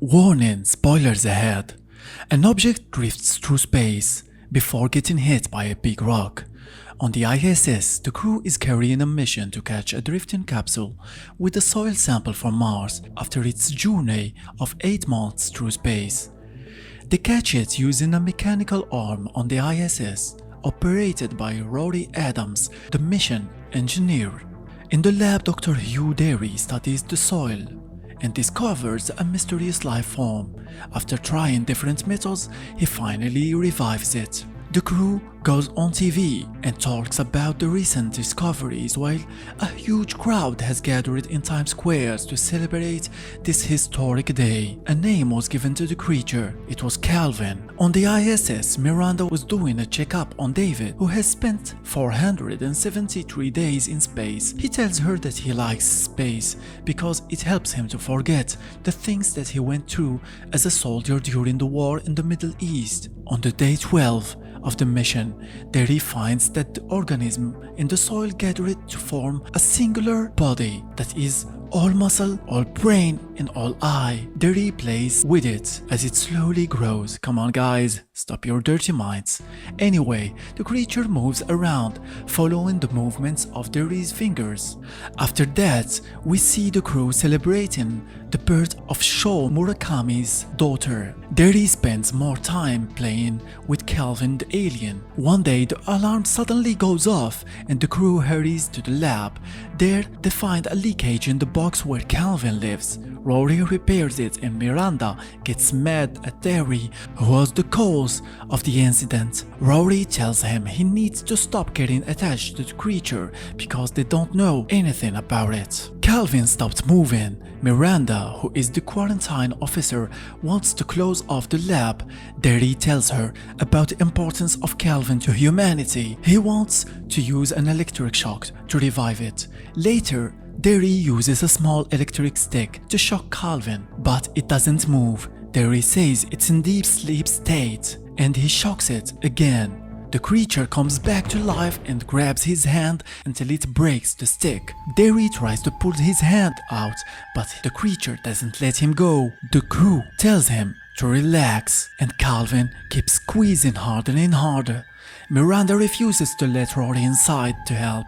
Warning, spoilers ahead. An object drifts through space before getting hit by a big rock. On the ISS, the crew is carrying a mission to catch a drifting capsule with a soil sample from Mars after its journey of 8 months through space. They catch it using a mechanical arm on the ISS, operated by Rory Adams, the mission engineer. In the lab, Dr. Hugh Derry studies the soil and discovers a mysterious life form. After trying different methods, he finally revives it. The crew goes on TV and talks about the recent discoveries while a huge crowd has gathered in Times Square to celebrate this historic day. A name was given to the creature. It was Calvin. On the ISS, Miranda was doing a checkup on David, who has spent 473 days in space. He tells her that he likes space because it helps him to forget the things that he went through as a soldier during the war in the Middle East. On the day 12 of the mission, Derry finds that the organism in the soil gathered to form a singular body that is all muscle, all brain, and all eye. Derry plays with it as it slowly grows. Come on guys, stop your dirty minds. Anyway, the creature moves around, following the movements of Derry's fingers. After that, we see the crew celebrating the birth of Sho Murakami's daughter. Derry spends more time playing with Calvin the alien. One day, the alarm suddenly goes off and the crew hurries to the lab. There, they find a leakage in the box where Calvin lives. Rory repairs it and Miranda gets mad at Derry, who was the cause of the incident. Rory tells him he needs to stop getting attached to the creature because they don't know anything about it. Calvin stops moving. Miranda, who is the quarantine officer, wants to close off the lab. Derry tells her about the importance of Calvin to humanity. He wants to use an electric shock to revive it. Later, Derry uses a small electric stick to shock Calvin, but it doesn't move. Derry says it's in deep sleep state, and he shocks it again. The creature comes back to life and grabs his hand until it breaks the stick. Derry tries to pull his hand out, but the creature doesn't let him go. The crew tells him to relax, and Calvin keeps squeezing harder and harder. Miranda refuses to let Rory inside to help.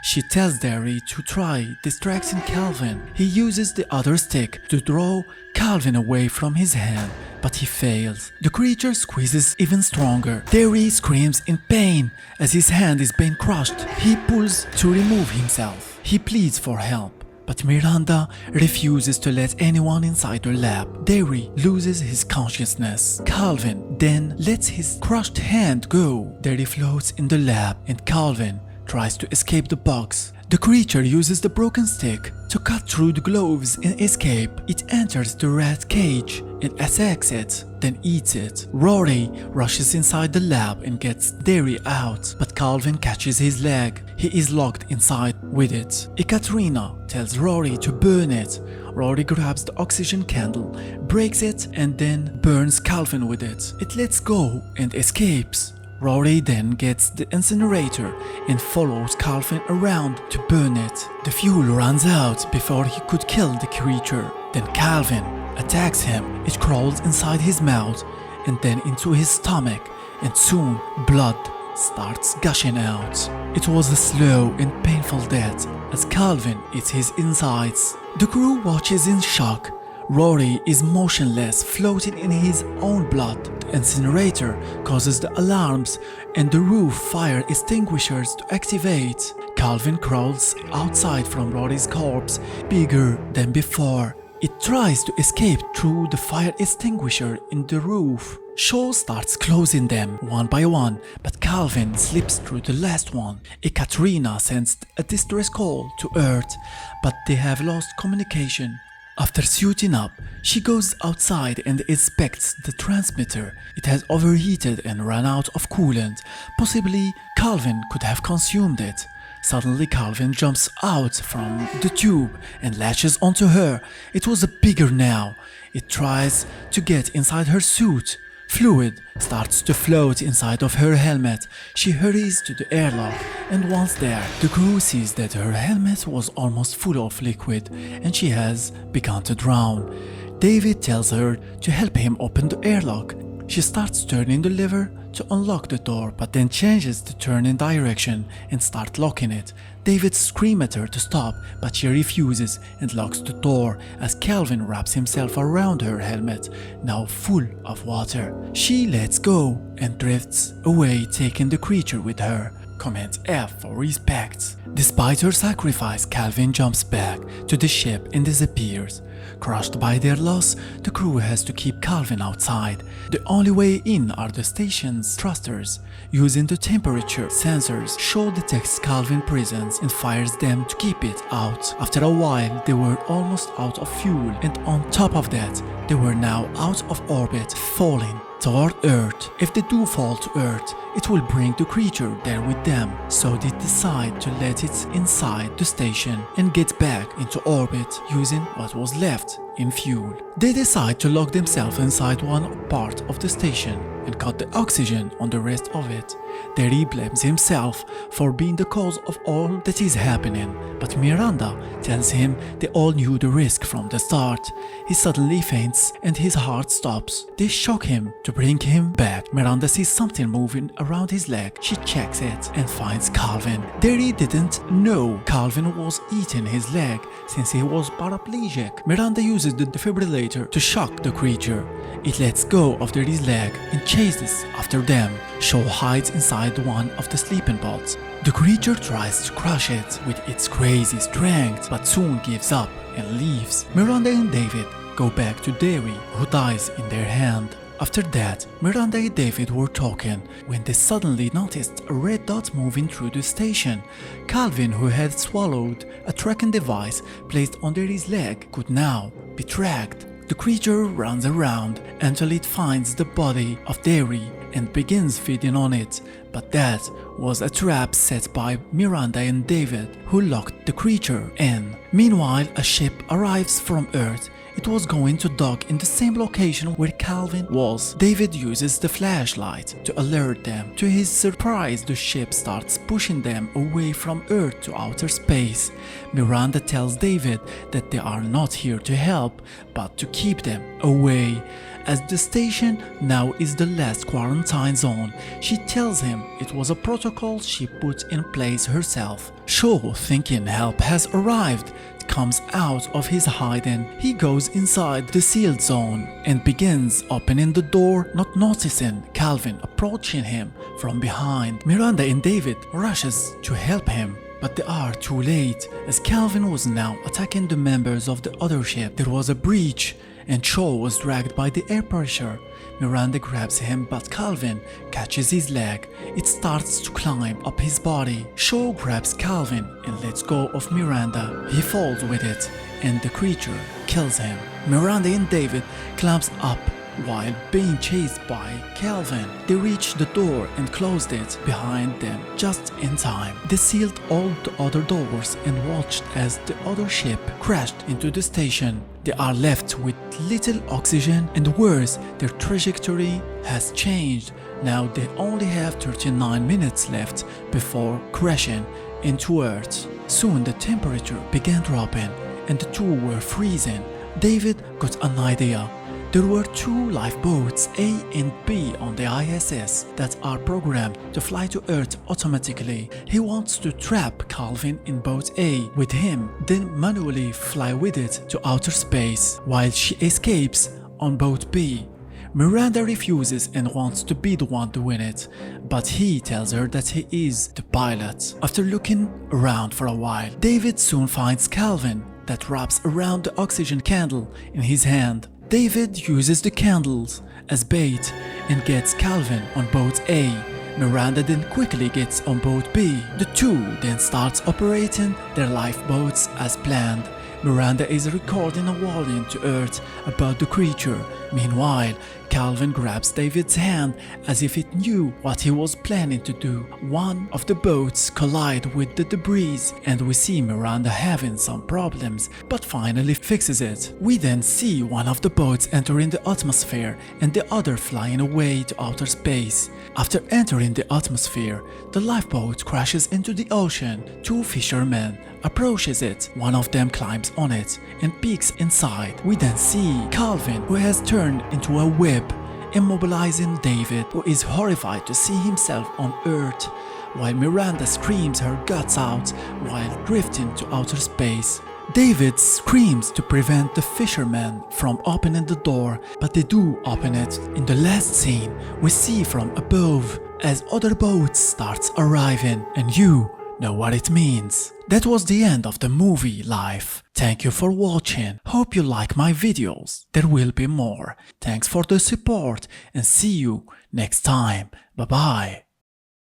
She tells Derry to try distracting Calvin. He uses the other stick to draw Calvin away from his hand, but he fails. The creature squeezes even stronger. Derry screams in pain as his hand is being crushed. He pulls to remove himself. He pleads for help, but Miranda refuses to let anyone inside the lab. Derry loses his consciousness. Calvin then lets his crushed hand go. Derry floats in the lab and Calvin tries to escape the box. The creature uses the broken stick to cut through the gloves and escape. It enters the rat cage and attacks it, then eats it. Rory rushes inside the lab and gets Derry out, but Calvin catches his leg. He is locked inside with it. Ekaterina tells Rory to burn it. Rory grabs the oxygen candle, breaks it, and then burns Calvin with it. It lets go and escapes. Rory then gets the incinerator and follows Calvin around to burn it. The fuel runs out before he could kill the creature. Then Calvin attacks him. It crawls inside his mouth and then into his stomach, and soon blood starts gushing out. It was a slow and painful death as Calvin eats his insides. The crew watches in shock. Rory is motionless, floating in his own blood. The incinerator causes the alarms and the roof fire extinguishers to activate. Calvin crawls outside from Rory's corpse, bigger than before. It tries to escape through the fire extinguisher in the roof. Shaw starts closing them one by one, but Calvin slips through the last one. Ekaterina sends a distress call to Earth, but they have lost communication. After suiting up, she goes outside and inspects the transmitter. It has overheated and run out of coolant. Possibly Calvin could have consumed it. Suddenly Calvin jumps out from the tube and latches onto her. It was bigger now. It tries to get inside her suit. Fluid starts to float inside of her helmet. She hurries to the airlock, and once there, the crew sees that her helmet was almost full of liquid and she has begun to drown. David tells her to help him open the airlock. She starts turning the lever to unlock the door, but then changes the turning direction and starts locking it. David screams at her to stop, but she refuses and locks the door as Calvin wraps himself around her helmet, now full of water. She lets go and drifts away, taking the creature with her. Comment F for respect. Despite her sacrifice, Calvin jumps back to the ship and disappears. Crushed by their loss, the crew has to keep Calvin outside. The only way in are the station's thrusters. Using the temperature sensors, Shaw detects Calvin presence and fires them to keep it out. After a while, they were almost out of fuel, and on top of that, they were now out of orbit, falling toward Earth. If they do fall to Earth, it will bring the creature there with them, so they decide to let it inside the station and get back into orbit using what was left in fuel. They decide to lock themselves inside one part of the station and cut the oxygen on the rest of it. Derry blames himself for being the cause of all that is happening, but Miranda tells him they all knew the risk from the start. He suddenly faints and his heart stops. They shock him to bring him back. Miranda sees something moving around his leg. She checks it and finds Calvin. Derry didn't know Calvin was eating his leg since he was paraplegic. Miranda uses the defibrillator to shock the creature. It lets go of Derry's leg and chases after them. Shaw hides inside one of the sleeping pods. The creature tries to crush it with its crazy strength, but soon gives up and leaves. Miranda and David go back to Derry, who dies in their hand. After that, Miranda and David were talking when they suddenly noticed a red dot moving through the station. Calvin, who had swallowed a tracking device placed under his leg, could now be tracked. The creature runs around until it finds the body of Derry and begins feeding on it, but that was a trap set by Miranda and David, who locked the creature in. Meanwhile, a ship arrives from Earth. It was going to dock in the same location where Calvin was. David uses the flashlight to alert them. To his surprise, the ship starts pushing them away from Earth to outer space. Miranda tells David that they are not here to help, but to keep them away. As the station now is the last quarantine zone, she tells him it was a protocol she put in place herself. Shaw, thinking help has arrived, comes out of his hiding. He goes inside the sealed zone and begins opening the door, not noticing Calvin approaching him from behind. Miranda and David rushes to help him, but they are too late, as Calvin was now attacking the members of the other ship. There was a breach and Shaw was dragged by the air pressure. Miranda grabs him, but Calvin catches his leg. It starts to climb up his body. Shaw grabs Calvin and lets go of Miranda. He falls with it and the creature kills him. Miranda and David climb up while being chased by Calvin. They reached the door and closed it behind them just in time. They sealed all the other doors and watched as the other ship crashed into the station. They are left with little oxygen, and worse, their trajectory has changed. Now they only have 39 minutes left before crashing into Earth. Soon the temperature began dropping and the two were freezing. David got an idea. There were two lifeboats, A and B, on the ISS that are programmed to fly to Earth automatically. He wants to trap Calvin in boat A with him, then manually fly with it to outer space, while she escapes on boat B. Miranda refuses and wants to be the one doing it, but he tells her that he is the pilot. After looking around for a while, David soon finds Calvin that wraps around the oxygen candle in his hand. David uses the candles as bait and gets Calvin on boat A. Miranda then quickly gets on boat B. The two then starts operating their lifeboats as planned. Miranda is recording a warning to Earth about the creature. Meanwhile, Calvin grabs David's hand as if it knew what he was planning to do. One of the boats collide with the debris and we see Miranda having some problems but finally fixes it. We then see one of the boats entering the atmosphere and the other flying away to outer space. After entering the atmosphere, the lifeboat crashes into the ocean. Two fishermen approaches it. One of them climbs on it and peeks inside. We then see Calvin, who has turned into a web, immobilizing David, who is horrified to see himself on Earth, while Miranda screams her guts out while drifting to outer space. David screams to prevent the fishermen from opening the door, but they do open it. In the last scene, we see from above as other boats start arriving, and you know what it means. That was the end of the movie Life. Thank you for watching. Hope you like my videos. There will be more. Thanks for the support and see you next time. Bye bye.